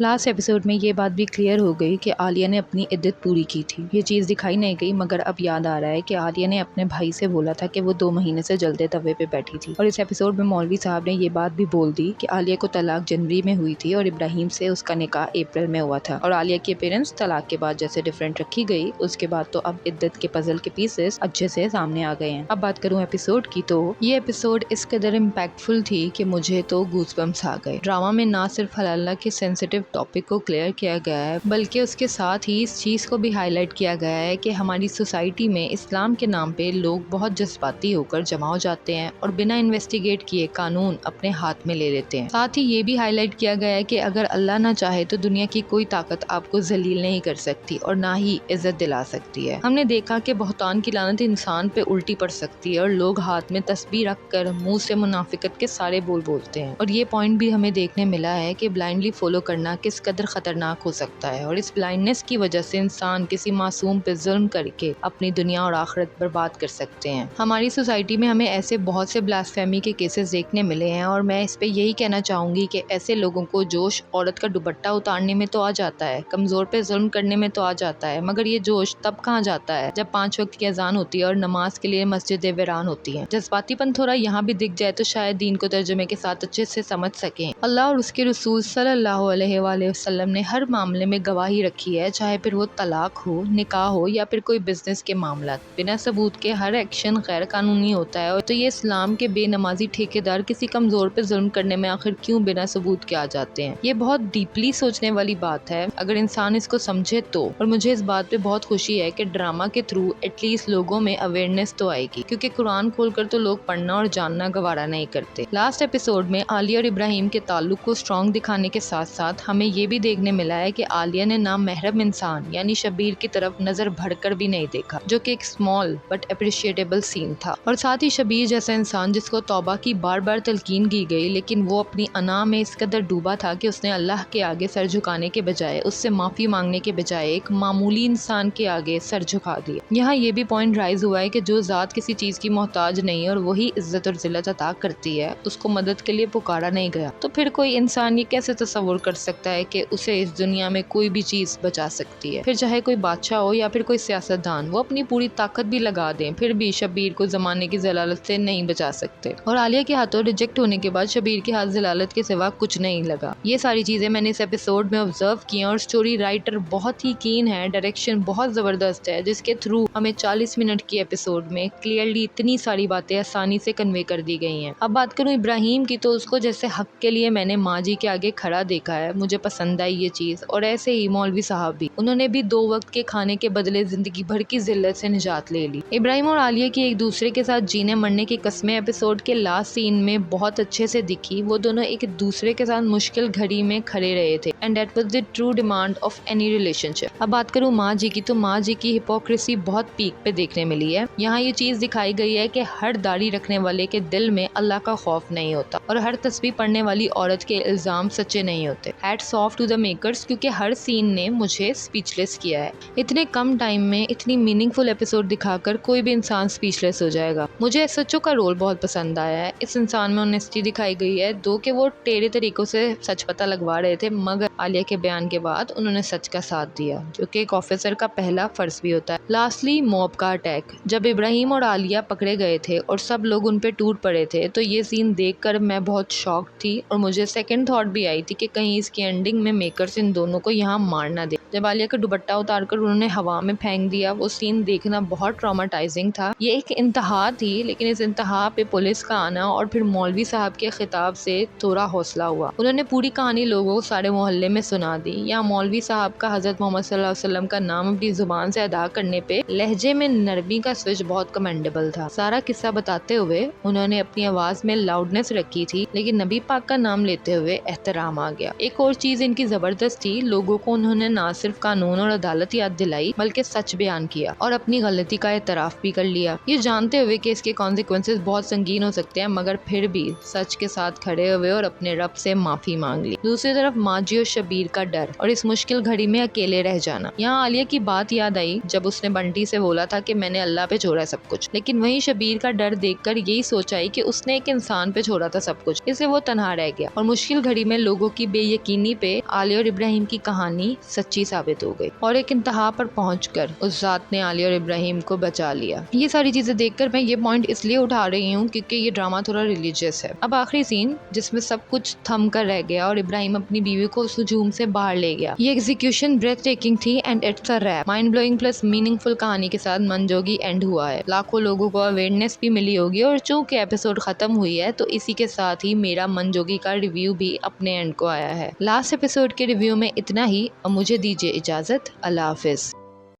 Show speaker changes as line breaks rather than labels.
Last episode में ये बात भी क्लियर हो गई कि आलिया ने अपनी इद्दत पूरी की थी। ये चीज़ दिखाई नहीं गई, मगर अब याद आ रहा है कि आलिया ने अपने भाई से बोला था कि वो 2 महीने से जलते तवे पे बैठी थी। और इस एपिसोड में मौलवी साहब ने ये बात भी बोल दी कि आलिया को तलाक जनवरी में हुई थी और इब्राहिम से उसका निकाह अप्रैल में हुआ था। और आलिया की अपीयरेंस तलाक के बाद जैसे डिफरेंट रखी गई, उसके बाद तो अब इद्दत के पजल के पीसेस अच्छे से सामने आ गए हैं। अब बात करूँ एपिसोड की, तो ये एपिसोड इस कदर इम्पैक्टफुल थी कि मुझे तो गूज़बम्स आ गए। ड्रामा में ना सिर्फ हलाला के सेंसिटिव टॉपिक को क्लियर किया गया है, बल्कि उसके साथ ही इस चीज को भी हाईलाइट किया गया है कि हमारी सोसाइटी में इस्लाम के नाम पे लोग बहुत जज्बाती होकर जमा हो जाते हैं और बिना इन्वेस्टिगेट किए कानून अपने हाथ में ले लेते हैं। साथ ही ये भी हाईलाइट किया गया है कि अगर अल्लाह ना चाहे तो दुनिया की कोई ताकत आपको जलील नहीं कर सकती और ना ही इज्जत दिला सकती है। हमने देखा कि बहुतान की लानत इंसान पे उल्टी पड़ सकती है और लोग हाथ में तस्बीह रख कर मुंह से मुनाफिकत के सारे बोल बोलते हैं। और ये पॉइंट भी हमें देखने मिला है कि ब्लाइंडली फॉलो करना किस कदर खतरनाक हो सकता है और इस ब्लाइंडनेस की वजह से इंसान किसी मासूम पे जुल्म करके अपनी दुनिया और आखिरत बर्बाद कर सकते हैं। हमारी सोसाइटी में हमें ऐसे बहुत से ब्लास्फेमी के केसेस देखने मिले हैं और मैं इस पे यही कहना चाहूंगी कि ऐसे लोगों को जोश औरत का दुपट्टा उतारने में तो आ जाता है, कमजोर पे जुल्म करने में तो आ जाता है, मगर ये जोश तब कहाँ जाता है जब 5 वक्त की अजान होती है और नमाज के लिए मस्जिदें वीरान होती हैं। जज्बातीपन थोड़ा यहाँ भी दिख जाए तो शायद दीन को तर्जुमे के साथ अच्छे से समझ सकें। अल्लाह और उसके रसूल सल्लल्लाहु अलैहि वसल्लम ने हर मामले में गवाही रखी है, चाहे फिर वो तलाक हो, निकाह हो या फिर कोई बिजनेस के मामला। बिना सबूत के हर एक्शन गैर कानूनी होता है। और तो ये इस्लाम के बेनमाजी ठेकेदार किसी कमजोर पे जुल्म करने में आखिर क्यों बिना सबूत के आ जाते हैं? ये बहुत डीपली सोचने वाली बात है अगर इंसान इसको समझे तो। और मुझे इस बात पे बहुत खुशी है कि ड्रामा के थ्रू एटलीस्ट लोगों में अवेयरनेस तो आएगी, क्योंकि कुरान खोलकर तो लोग पढ़ना और जानना गवारा नहीं करते। लास्ट एपिसोड में आलिया और इब्राहिम के ताल्लुक को स्ट्रॉन्ग दिखाने के साथ साथ हमें ये भी देखने मिला है कि आलिया ने नाम महरम इंसान यानी शबीर की तरफ नजर भरकर भी नहीं देखा, जो कि एक स्मॉल बट अप्रिशिएटेबल सीन था। और साथ ही शबीर जैसा इंसान जिसको तौबा की बार बार तलकीन की गई, लेकिन वो अपनी अना में इस कदर डूबा था कि उसने अल्लाह के आगे सर झुकाने के बजाय, उससे माफी मांगने के बजाय एक मामूली इंसान के आगे सर झुका दिया। यहाँ ये भी पॉइंट राइज हुआ है कि जो जात किसी चीज की मोहताज नहीं और वही इज्जत और जिल्लत अता करती है, उसको मदद के लिए पुकारा नहीं गया, तो फिर कोई इंसान ये कैसे तस्वुर कर सकता है कि उसे इस दुनिया में कोई भी चीज बचा सकती है? फिर चाहे कोई बादशाह हो या फिर कोई सियासतदान, वो अपनी पूरी ताकत भी लगा दें, फिर भी शबीर को जमाने की जलालत से नहीं बचा सकते। और आलिया के हाथों रिजेक्ट होने के बाद शबीर के हाथ जलालत के सिवा कुछ नहीं लगा। ये सारी चीजें मैंने इस एपिसोड में ऑब्जर्व की और स्टोरी राइटर बहुत ही कीन है, डायरेक्शन बहुत जबरदस्त है, जिसके थ्रू हमें 40 मिनट की एपिसोड में क्लियरली इतनी सारी बातें आसानी से कन्वे कर दी गई हैं। अब बात करूं इब्राहिम की, तो उसको जैसे हक के लिए मैंने माँ जी के आगे खड़ा देखा है, मुझे पसंद आई ये चीज। और ऐसे ही मौलवी साहब भी, उन्होंने भी 2 वक्त के खाने के बदले जिंदगी भर की जिल्लत से निजात ले ली। इब्राहिम और आलिया की एक दूसरे के साथ जीने मरने की कस्में एपिसोड के लास्ट सीन में बहुत अच्छे से दिखी। वो दोनों एक दूसरे के साथ मुश्किल घड़ी में खड़े रहे थे and that was the true demand of any relationship. अब बात करूँ माँ जी की, तो माँ जी की हिपोक्रेसी बहुत पीक पे देखने मिली है। यहाँ ये चीज दिखाई गई है कि हर दाढ़ी रखने वाले के दिल में अल्लाह का खौफ नहीं होता और हर तस्बीह पढ़ने वाली औरत के इल्जाम सच्चे नहीं होते। Hats off to the makers, क्योंकि हर सीन ने मुझे स्पीचलेस किया है। इतने कम टाइम में इतनी मीनिंगफुल एपिसोड दिखाकर कोई भी इंसान स्पीचलेस हो जाएगा। मुझे एसएचओ का रोल बहुत पसंद आया है। इस इंसान में ऑनेस्टी दिखाई गई है, दो कि वो टेढ़े तरीकों से सच पता लगवा रहे थे, मगर आलिया के बयान के बाद उन्होंने सच का साथ दिया, जो कि एक ऑफिसर का पहला फर्ज भी होता है। लास्टली मॉब का अटैक, जब इब्राहिम और आलिया पकड़े गए थे और सब लोग उन पे टूट पड़े थे, तो ये सीन देखकर मैं बहुत शॉक थी और मुझे सेकंड थॉट भी आई थी कि कहीं इसकी एंडिंग में मेकर्स इन दोनों को यहाँ मार ना दे। जब आलिया का दुपट्टा उतारकर उन्होंने हवा में फेंक दिया, वो सीन देखना बहुत ट्रॉमाटाइजिंग था। ये एक इंतहा थी, लेकिन इस इंतहा पे पुलिस का आना और फिर मौलवी साहब के खिताब से थोड़ा हौसला हुआ। उन्होंने पूरी कहानी लोगों को सारे मोहल्ले में सुना दी। या मौलवी साहब का हजरत मोहम्मद सल्लल्लाहु अलैहि वसल्लम का नाम अपनी जुबान से अदा करने पे लहजे में नरमी का स्विच बहुत कमेंडेबल था। सारा किस्सा बताते हुए उन्होंने अपनी आवाज में लाउडनेस रखी थी, लेकिन नबी पाक का नाम लेते हुए एहतराम आ गया। एक और चीज इनकी जबरदस्त थी, लोगों को उन्होंने ना सिर्फ कानून और अदालत याद दिलाई, बल्कि सच बयान किया और अपनी गलती का एतराफ भी कर लिया, ये जानते हुए कि इसके कॉन्सिक्वेंसेस बहुत संगीन हो सकते हैं, मगर फिर भी सच के साथ खड़े हुए और अपने रब से माफी मांग ली। दूसरी तरफ माजी और शबीर का डर और इस मुश्किल घड़ी में अकेले रह जाना। यहाँ आलिया की बात याद आई जब उसने बंटी से बोला था कि मैंने अल्लाह पे छोड़ा सब कुछ, लेकिन वहीं शबीर का डर देखकर यही सोच आई कि उसने एक इंसान पे छोड़ा था सब कुछ, इससे वो तन्हा रह गया और मुश्किल घड़ी में लोगों की बेयकीनी यहीं पे आलिया और इब्राहिम की कहानी सच्ची साबित हो गई और एक इंतहा पर पहुंचकर उस जात ने आलिया और इब्राहिम को बचा लिया। ये सारी चीजें देखकर मैं ये पॉइंट इसलिए उठा रही हूँ क्योंकि ये ड्रामा थोड़ा रिलीजियस है। अब आखिरी सीन जिसमें सब कुछ थम कर रह गया और इब्राहिम अपनी बीवी को उस हुजूम से बाहर ले गया। ये एग्जीक्यूशन ब्रेथ टेकिंग थी and it's a wrap. Mind blowing plus meaningful कहानी के साथ मनजोगी एंड हुआ है। लाखों लोगों को अवेयरनेस भी मिली होगी और चूंकि एपिसोड खत्म हुई है तो इसी के साथ ही मेरा मनजोगी का रिव्यू भी अपने एंड को आया है। लास्ट एपिसोड के रिव्यू में इतना ही। अब मुझे दीजिए इजाजत। अल्लाह हाफिज।